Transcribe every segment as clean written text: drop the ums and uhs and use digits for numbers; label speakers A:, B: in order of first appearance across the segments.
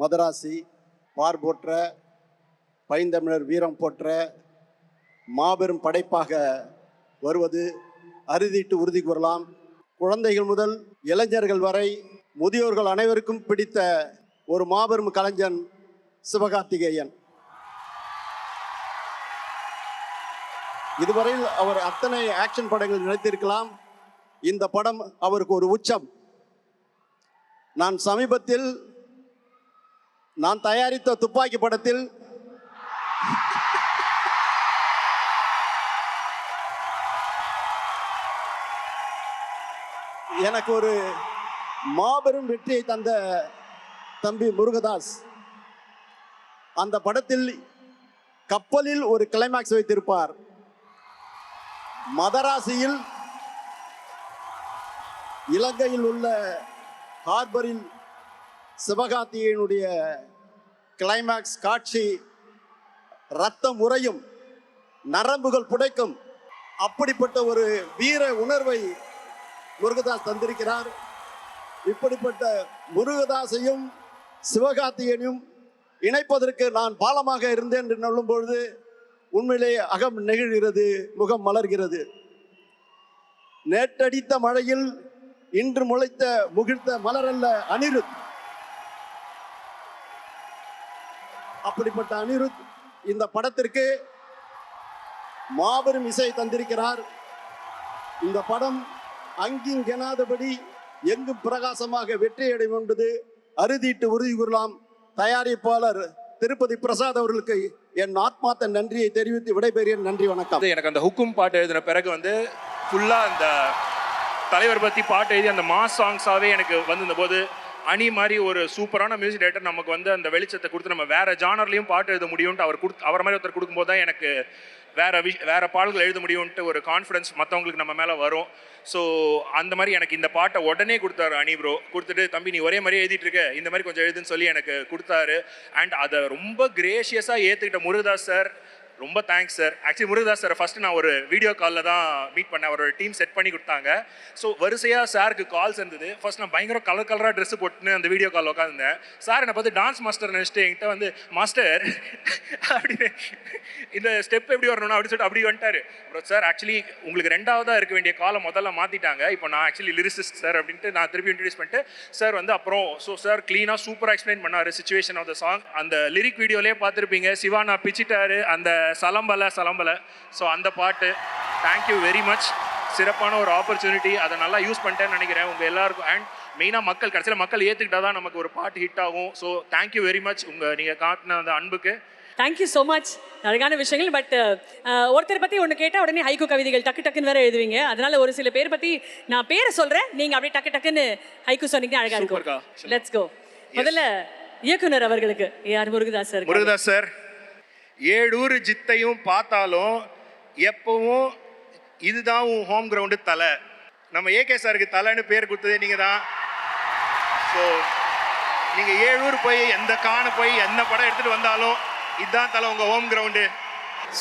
A: மதராசி, பார் போற்ற, பைந்தமிழர் வீரம் போற்ற மாபெரும் படைப்பாக வருவது அறுதிட்டு உறுதி கூறலாம். குழந்தைகள் முதல் இளைஞர்கள் வரை முதியோர்கள் அனைவருக்கும் பிடித்த ஒரு மாபெரும் கலைஞன் சிவகார்த்திகேயன். இதுவரையில் அவர் அத்தனை ஆக்ஷன் படங்கள் நடித்திருக்கலாம். இந்த படம் அவருக்கு ஒரு உச்சம். நான் சமீபத்தில் நான் தயாரித்த துப்பாக்கி படத்தில் எனக்கு ஒரு மாபெரும் வெற்றியை தந்த தம்பி முருகதாஸ் அந்த படத்தில் கப்பலில் ஒரு கிளைமாக்ஸ் வைத்திருப்பார். மதராசியில் இலங்கையில் உள்ள ஹார்பரில் சிவகார்த்திகேயனுடைய கிளைமாக்ஸ் காட்சி ரத்தம் உறையும், நரம்புகள் புடைக்கும். அப்படிப்பட்ட ஒரு வீர உணர்வை முருகதாஸ் தந்திருக்கிறார். இப்படிப்பட்ட முருகதாசையும் சிவகார்த்திகேயனையும் இணைப்பதற்கு நான் பாலமாக இருந்தேன் என்று சொல்லும் பொழுது உண்மையிலே அகம் நெகிழ்கிறது, முகம் மலர்கிறது. நேற்றடித்த மழையில் இன்று முளைத்த முகிழ்த்த மலரல்ல அனிருத். அப்படிப்பட்ட அனிருத் இந்த படத்திற்கு மாபெரும் இசை தந்திருக்கிறார். இந்த படம் அங்கிங்கெனாதபடி எங்கும் பிரகாசமாக வெற்றியடையும் என்பது அறுதிட்டு உறுதி கூறலாம். தயாரிப்பாளர் திருப்பதி பிரசாத் அவர்களுக்கு என் ஆத்மார்த்த நன்றியை தெரிவித்து விடைபெறுகிறேன். நன்றி, வணக்கம்.
B: எனக்கு அந்த ஹுக்கும் பாட்டு எழுதின பிறகு ஃபுல்லாக அந்த தலைவர் பற்றி பாட்டு எழுதி அந்த மாஸ் சாங்ஸாகவே எனக்கு வந்திருந்த போது அணி மாதிரி ஒரு சூப்பரான மியூசிக் டைரக்டர் நமக்கு அந்த வெளிச்சத்தை கொடுத்து நம்ம வேறு ஜானர்லையும் பாட்டு எழுத முடியும்ட்டு அவர் மாதிரி ஒருத்தர் கொடுக்கும்போது தான் எனக்கு வேறு பாடல்கள் எழுத முடியும்ன்ட்டு ஒரு கான்ஃபிடன்ஸ் மற்றவங்களுக்கு நம்ம மேலே வரும். ஸோ அந்த மாதிரி எனக்கு இந்த பாட்டை உடனே கொடுத்தாரு அனி ப்ரோ. கொடுத்துட்டு தம்பி நீ ஒரே மாதிரி எழுதிட்டு இருக்க, இந்த மாதிரி கொஞ்சம் எழுதுன்னு சொல்லி எனக்கு கொடுத்தாரு. அண்ட் அதை ரொம்ப கிரேஷியஸாக ஏற்றுக்கிட்ட முருகதாஸ் சார், ரொம்ப thanks sir. Actually Murugadoss sir first நான் ஒரு வீடியோ காலில் தான் மீட் பண்ணேன். அவரோட டீம் செட் பண்ணி கொடுத்தாங்க. ஸோ வரிசையாக சாருக்கு கால்ஸ் இருந்தது. ஃபர்ஸ்ட் நான் பயங்கர கலராக ட்ரெஸ்ஸு போட்டுன்னு அந்த வீடியோ காலில் உட்காந்துருந்தேன். சார் என்னை பார்த்து டான்ஸ் மாஸ்டர் நினச்சிட்டு என்கிட்ட மாஸ்டர் அப்படின்னு இந்த ஸ்டெப் எப்படி வரணும்னா அப்படின்னு சொல்லிட்டு அப்படி வந்துட்டார். அப்புறம் சார் ஆக்சுவலி உங்களுக்கு ரெண்டாவதாக இருக்க வேண்டிய காலம் முதல்ல மாற்றிட்டாங்க, இப்போ நான் ஆக்சுவலி லிரிசிஸ்ட் சார் அப்படின்ட்டு நான் திருப்பி இன்ட்ரடியூஸ் பண்ணிட்டு சார் அப்புறம் சார் க்ளீனாக சூப்பராக எக்ஸ்பிளைன் பண்ணார் சிச்சுவேஷன் ஆஃப் த சாங். அந்த லிரிக் வீடியோலேயே பார்த்துருப்பீங்க, சிவானா பிச்சிட்டாரு அந்த சலம்பலை. ஸோ அந்த பாட்டு தேங்க்யூ வெரி மச். சிறப்பான ஒரு ஆப்பர்ச்சுனிட்டி, அதை நல்லா யூஸ் பண்ணிட்டேன்னு நினைக்கிறேன் உங்கள் எல்லாருக்கும். அண்ட் மெயினாக மக்கள் மக்கள் ஏற்றுக்கிட்டா தான் நமக்கு ஒரு பாட்டு ஹிட் ஆகும். ஸோ தேங்க்யூ வெரி மச் நீங்கள் காட்டின அந்த அன்புக்கு.
C: Thank you so much. அழகான விஷயங்கள். பட் ஒருத்தரை பற்றி ஒன்று கேட்டால் உடனே ஹைக்கூ கவிதைகள் டக்குன்னு வேற எழுதுவீங்க. அதனால ஒரு சில பேர் பற்றி நான் பேரை சொல்கிறேன், நீங்கள் அப்படியே டக்குன்னு ஹைக்கூ சொன்னீங்கன்னா அழகாக இருக்கும். Let's go. முதல்ல இயக்குனர் அவர்களுக்கு ஏஆர் முருகதாஸ் சார்.
B: முருகதாஸ் சார், ஏழூர் ஜித்தையும் பார்த்தாலும் எப்பவும் இதுதான் உன் ஹோம் கிரவுண்டு தலை. நம்ம ஏகே சாருக்கு தலைன்னு பேர் கொடுத்ததே நீங்கள் தான். ஸோ நீங்கள் ஏழூர் போய் எந்த போய் என்ன படம் எடுத்துகிட்டு வந்தாலும் இதுதான் தலை உங்கள் ஹோம் கிரவுண்டு.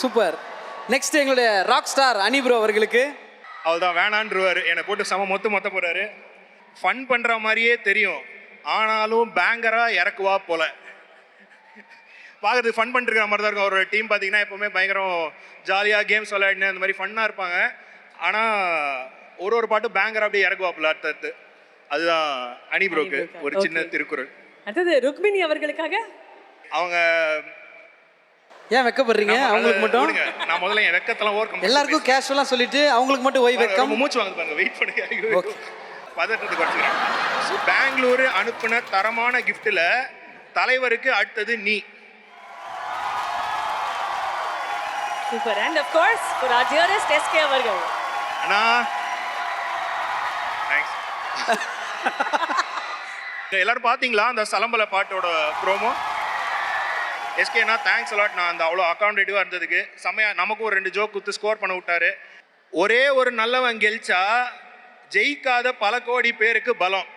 D: சூப்பர். நெக்ஸ்ட் எங்களுடைய ராக் ஸ்டார் அனி ப்ரோ அவர்களுக்கு.
B: அவர்தான் வேணான்ருவார், என்னை போட்டு மொத்த போகிறாரு. ஃபன் பண்ணுற மாதிரியே தெரியும், ஆனாலும் பேங்கராக இறக்குவா போல. பார்க்குறதுக்கு ஃபன் பண்ணிருக்கிற மாதிரி தான் இருக்கும். அவரோட டீம் பார்த்தீங்கன்னா எப்போவுமே பயங்கரம் ஜாலியாக கேம்ஸ் விளையாடினு அந்த மாதிரி ஃபன்னாக இருப்பாங்க. ஆனால் ஒரு பாட்டு பேங்கர் அப்படியே இறக்குவாப்பில் அடுத்தடுத்து. அதுதான் அனி ப்ரோக்கு ஒரு சின்ன திருக்குறள்.
C: அடுத்தது ருக்மிணி அவர்களுக்காக.
B: அவங்க
D: ஏன் வெக்கப்படுறீங்க? அவங்களுக்கு மட்டும்
B: நான் முதல்ல என் வெக்கத்தெல்லாம் ஓர்க்கம்
D: எல்லாருக்கும் கேஷுவலாக சொல்லிட்டு அவங்களுக்கு மட்டும் ஓய் வெக்கம்.
B: மூச்சு வாங்க பாருங்க, வெயிட் பண்ணுங்க. பதட்டத்தை குறைச்சிக்கிறேன். பெங்களூர் அனுப்புன தரமான கிஃப்ட்டில் தலைவருக்கு அடுத்தது நீ.
C: Super. And half course for our dearest SK அவர்கள்.
B: அண்ணா தேங்க்ஸ். எல்லாரும் பார்த்தீங்களா அந்த சலம்பல பாட்டோட ப்ரோமோ? எஸ்கேனா thanks a lot. நான் அந்த அவ்வளோ அக்காமடேட்டிவாக இருந்ததுக்கு செம்மையாக நமக்கும் ஒரு 2 ஜோக் கொடுத்து ஸ்கோர் பண்ண விட்டாரு. ஒரே ஒரு நல்லவன் கெலிச்சா ஜெயிக்காத பல கோடி பேருக்கு பலம்.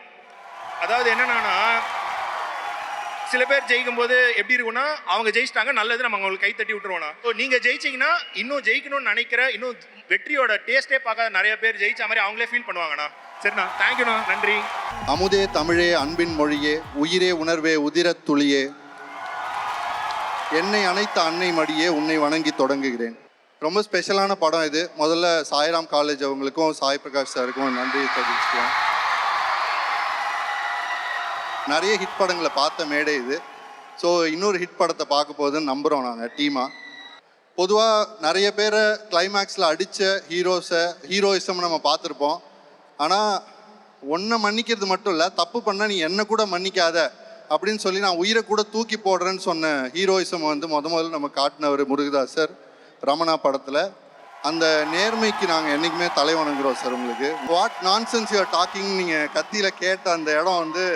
B: அதாவது என்னன்னா, சில பேர் ஜெயிக்கும் போது எப்படி இருக்கும்னா, அவங்க ஜெயிச்சிட்டாங்க நல்லது, நம்ம அவங்களுக்கு கை தட்டி விட்டுருவோம்னா. ஸோ நீங்கள் ஜெயிச்சிங்கன்னா இன்னும் ஜெயிக்கணும்னு நினைக்கிற, இன்னும் வெற்றியோட டேஸ்ட்டே பார்க்காத நிறைய பேர் ஜெயிச்ச மாதிரி அவங்களே ஃபீல் பண்ணுவாங்கண்ணா. சரிண்ணா, தேங்க்யூண்ணா, நன்றி.
E: அமுதே தமிழே அன்பின் மொழியே, உயிரே உணர்வே உதிரத் துளியே, என்னை அணைத்த அன்னை மடியே உன்னை வணங்கி தொடங்குகிறேன். ரொம்ப ஸ்பெஷலான படம் இது. முதல்ல சாய்ராம் காலேஜ் அவங்களுக்கும் சாய் பிரகாஷ் சாருக்கும் நன்றி தெரிவிச்சுக்கிறேன். நிறைய ஹிட் படங்களை பார்த்த மேடை இது. ஸோ இன்னொரு ஹிட் படத்தை பார்க்க போகுதுன்னு நம்புகிறோம் நாங்கள் டீமாக. பொதுவாக நிறைய பேரை கிளைமேக்ஸில் அடித்த ஹீரோயிசம் நம்ம பார்த்துருப்போம். ஆனால் ஒன்றை மன்னிக்கிறது மட்டும் இல்லை, தப்பு பண்ணால் நீ என்ன கூட மன்னிக்காத அப்படின்னு சொல்லி நான் உயிரை கூட தூக்கி போடுறேன்னு சொன்ன ஹீரோயிசம் வந்து முதல்ல நம்ம காட்டினவர் முருகதாஸ் சார் ரமணா படத்தில். அந்த நேர்மைக்கு நாங்கள் என்றைக்குமே தலை வணங்குறோம் சார். உங்களுக்கு வாட் நான்சென்ஸ் யூஆர் டாக்கிங் நீங்கள் கத்தியில் கேட்ட அந்த இடம் வந்து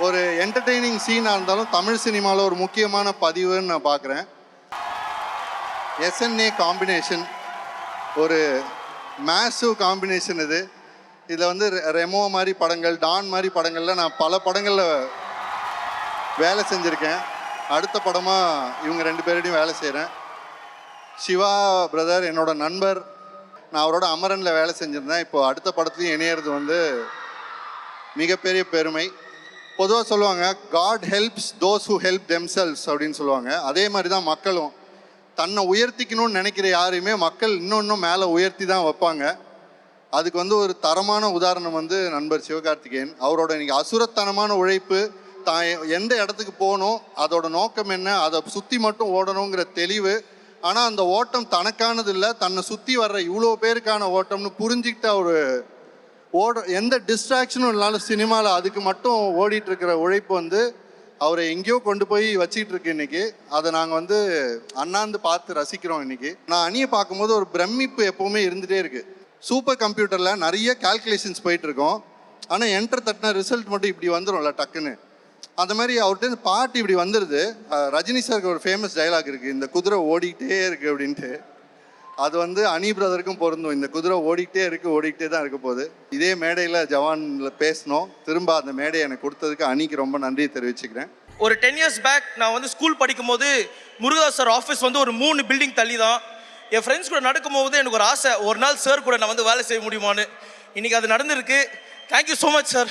E: ஒரு என்டர்டெய்னிங் சீனாக இருந்தாலும் தமிழ் சினிமாவில் ஒரு முக்கியமான பதிவுன்னு நான் பார்க்குறேன். எஸ்என்ஏ காம்பினேஷன் ஒரு மேசிவ் காம்பினேஷன் இது. இதில் வந்து ரெமோ மாதிரி படங்கள், டான் மாதிரி படங்களில் நான் பல படங்களில் வேலை செஞ்சுருக்கேன். அடுத்த படமாக இவங்க 2 பேருடையும் வேலை செய்கிறேன். சிவா பிரதர் என்னோட நண்பர். நான் அவரோட அமரனில் வேலை செஞ்சுருந்தேன். இப்போது அடுத்த படத்துலையும் இணையிறது வந்து மிகப்பெரிய பெருமை. பொதுவாக சொல்லுவாங்க God helps those who help themselves அப்படின்னு சொல்லுவாங்க. அதே மாதிரி தான் மக்களும் தன்னை உயர்த்திக்கணும்னு நினைக்கிற யாரையுமே மக்கள் இன்னும் மேலே உயர்த்தி தான் வைப்பாங்க. அதுக்கு வந்து ஒரு தரமான உதாரணம் வந்து நண்பர் சிவகார்த்திகேயன். அவரோட இன்றைக்கி அசுரத்தனமான உழைப்பு, தான் எந்த இடத்துக்கு போகணும், அதோட நோக்கம் என்ன, அதை சுற்றி மட்டும் ஓடணுங்கிற தெளிவு. ஆனால் அந்த ஓட்டம் தனக்கானது இல்லை, தன்னை சுற்றி வர்ற இவ்வளோ பேருக்கான ஓட்டம்னு புரிஞ்சுக்கிட்ட ஒரு எந்த டிஸ்ட்ராக்ஷனும் இல்லாமல் சினிமாவில் அதுக்கு மட்டும் ஓடிட்டுருக்கிற உழைப்பு வந்து அவரை எங்கேயோ கொண்டு போய் வச்சிட்டு இருக்கு இன்னைக்கு. அதை நாங்கள் வந்து அண்ணாந்து பார்த்து ரசிக்கிறோம் இன்னைக்கு. நான் அணியை பார்க்கும்போது ஒரு பிரமிப்பு எப்போவுமே இருந்துகிட்டே இருக்கு. சூப்பர் கம்ப்யூட்டரில் நிறைய கால்குலேஷன்ஸ் போயிட்டு இருக்கோம். ஆனால் என்டர் தட்டின ரிசல்ட் மட்டும் இப்படி வந்துடும்ல டக்குன்னு. அந்த மாதிரி அவர்கிட்ட பாட்டு இப்படி வந்துடுது. ரஜினி சாருக்கு ஒரு ஃபேமஸ் டைலாக் இருக்குது, இந்த குதிரை ஓடிக்கிட்டே இருக்குது அப்படின்ட்டு. அது வந்து அனி பிரதருக்கும் பொருந்தும். இந்த குதிரை ஓடிக்கிட்டே தான் இருக்க போகுது. இதே மேடையில் ஜவானில் பேசணும். திரும்ப அந்த மேடையை எனக்கு கொடுத்ததுக்கு அணிக்கு ரொம்ப நன்றியை தெரிவிச்சுக்கிறேன்.
F: ஒரு 10 years பேக் நான் வந்து ஸ்கூல் படிக்கும்போது முருகதாஸ் சார் ஆஃபீஸ் வந்து ஒரு 3 பில்டிங் தள்ளி தான். என் ஃப்ரெண்ட்ஸ் கூட நடக்கும்போது எனக்கு ஒரு ஆசை, ஒரு நாள் சார் கூட நான் வந்து வேலை செய்ய முடியுமான்னு. இன்றைக்கி அது நடந்திருக்கு. Thank you so much sir.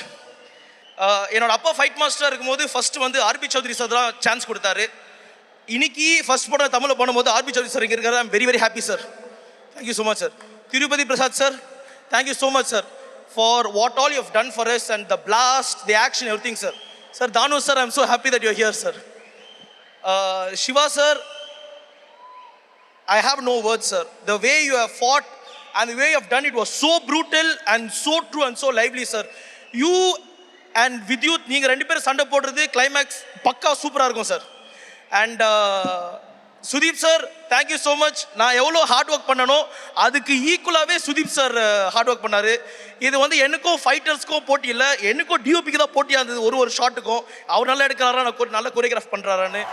F: என்னோட அப்பா ஃபைட் மாஸ்டராக இருக்கும்போது ஃபஸ்ட்டு வந்து ஆர்பி சௌத்ரி சார் தான் சான்ஸ் கொடுத்தாரு. இன்னைக்கு ஃபர்ஸ்ட் படம் தமிழில் பண்ணும்போது ஆர்பி சௌத்ரி சார் இங்கே இருக்கிறது I'm very very happy sir. Thank you so much sir. Tirupathi Prasad sir, thank you so much sir for what all you have done for us and the blast, the action, everything sir. Sir Thanu sir, I'm so happy that you are here sir. Shiva sir, I have no words sir. The way you have fought and the way you have done it was so brutal and so true and so lively sir. You and Vidyut, நீங்கள் 2 பேரும் சண்டை போடுறது climax பக்கா சூப்பராக இருக்கும் sir. And Sudeep sir, thank you so much. நான் எவ்வளோ hard work பண்ணனோ அதுக்கு ஈக்குவலாகவே சுதீப் சார் ஹார்ட் ஒர்க் பண்ணார். இது வந்து எனக்கும் ஃபைட்டர்ஸ்க்கும் போட்டி இல்லை, எனக்கும் டிஓபிக்கு தான் போட்டியாக இருந்தது. ஒரு ஷாட்டுக்கும் அவர் நல்லா எடுக்கிறாரா, நான் நல்லா கொரியோகிராஃப் பண்ணுறாரான்னு.